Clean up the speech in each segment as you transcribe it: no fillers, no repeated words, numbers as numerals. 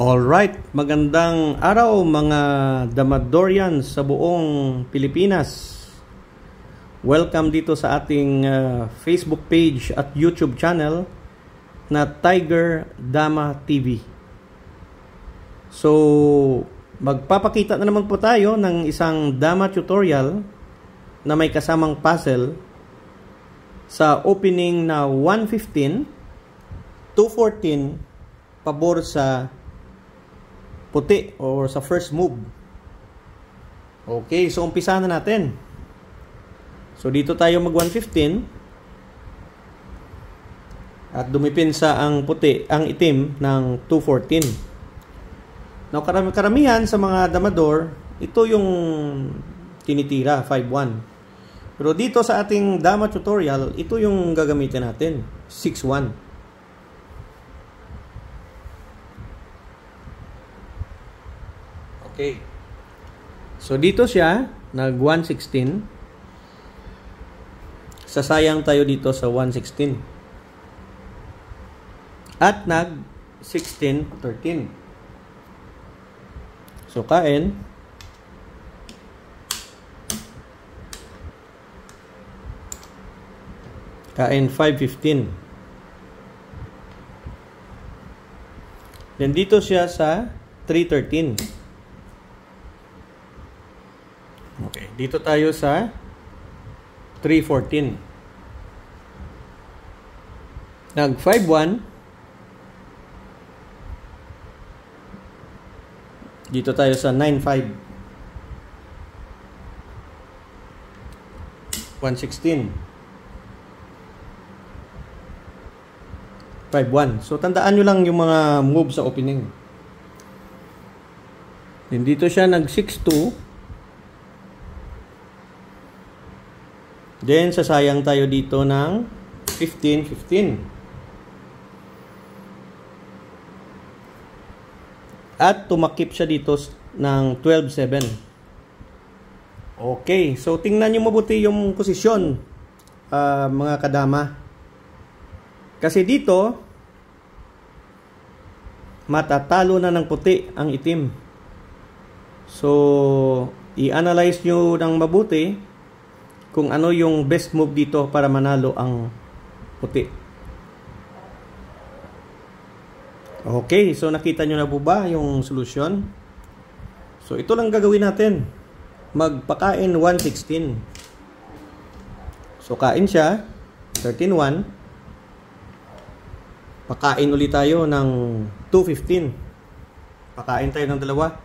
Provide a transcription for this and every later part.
Alright, magandang araw mga Damadorians sa buong Pilipinas. Welcome dito sa ating Facebook page at YouTube channel na Tiger Dama TV. So, magpapakita na naman po tayo ng isang Dama tutorial na may kasamang puzzle sa opening na 115, 214, pabor sa puti or sa first move. Okay, so umpisa na natin. So dito tayo mag 115 at dumipinsa ang puti, ang itim ng 214. Now karamihan sa mga damador, ito yung tinitira 5-1. Pero dito sa ating dama tutorial, ito yung gagamitin natin, 6-1. Okay. So dito siya nag 116. Sasayang tayo dito sa 116. At nag 16-13. So kain. Kain 5-15. Then dito siya sa 3-13. Okay, dito tayo sa 3-14. Nag 5-1. Dito tayo sa 9-5. 116. 5-1. So tandaan nyo lang yung mga move sa opening. Then dito siya nag 6-2. Then, sasayang tayo dito ng 15-15. At tumakip siya dito ng 12-7. Okay. So, tingnan nyo mabuti yung posisyon, mga kadama. Kasi dito, matatalo na ng puti ang itim. So, i-analyze nyo ng mabuti kung ano yung best move dito para manalo ang puti. Okay, so nakita nyo na po ba yung solusyon? So ito lang gagawin natin. Magpakain 116. So kain siya 13-1. Pakain ulit tayo ng 215. Pakain tayo ng dalawa.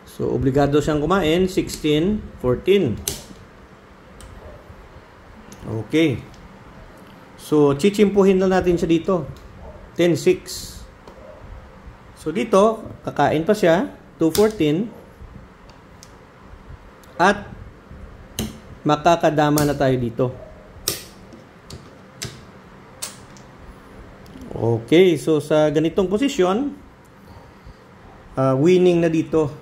So obligado siyang kumain 16-14. Okay. So, chichimpuhin na natin siya dito. 10-6. So, dito, kakain pa siya. 2-14. At, makakadama na tayo dito. Okay. So, sa ganitong posisyon, winning na dito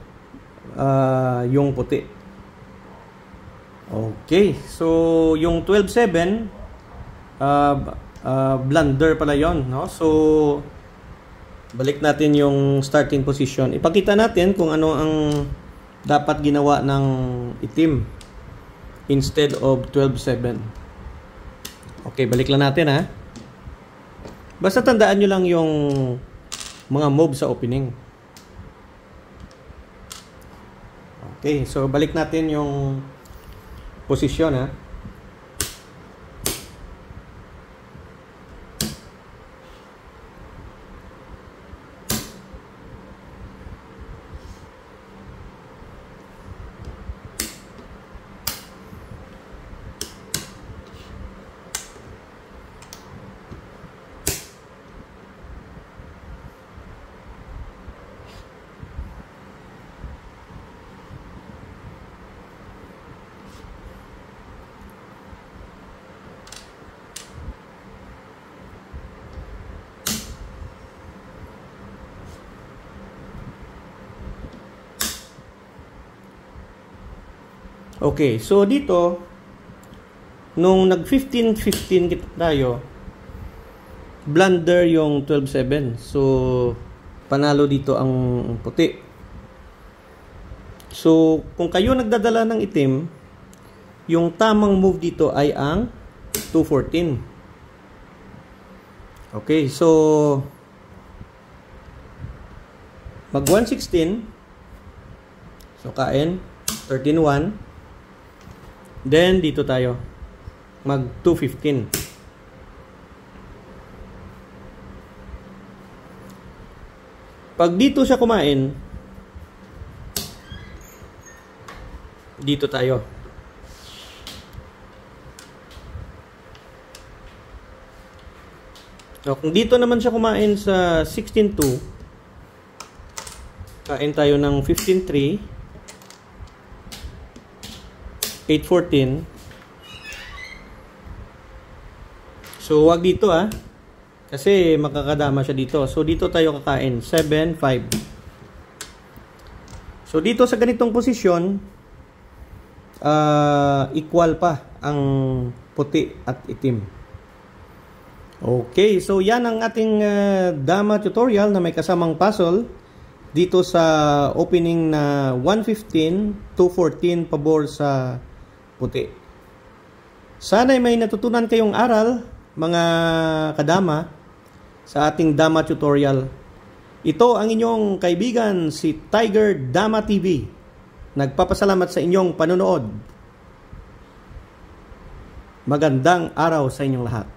yung puti. Okay, so yung 12-7 blunder pala yon, no? So balik natin yung starting position. Ipakita natin kung ano ang dapat ginawa ng itim instead of 12-7. Okay, balik lang natin ha. Basta tandaan nyo lang yung mga move sa opening. Okay, so balik natin yung posisyon ha. Okay, so dito nung nag 15-15 tayo, blunder yung 12-7. So panalo dito ang puti. So, kung kayo nagdadala ng itim, yung tamang move dito ay ang 214. Okay, so mag 116. So, kain 13-1. Then, dito tayo. Mag 215. Pag dito siya kumain, dito tayo. So, kung dito naman siya kumain sa 16-2, kain tayo ng 15-3, 8-14. So, wag dito kasi makakadama siya dito. So, dito tayo kakain. 7-5. So, dito sa ganitong posisyon, equal pa ang puti at itim. Okay. So, yan ang ating dama tutorial na may kasamang puzzle dito sa opening na 115, 214 pabor sa puti. Sana'y may natutunan kayong aral, mga kadama, sa ating Dama tutorial. Ito ang inyong kaibigan, si Tiger Dama TV. Nagpapasalamat sa inyong panonood. Magandang araw sa inyong lahat.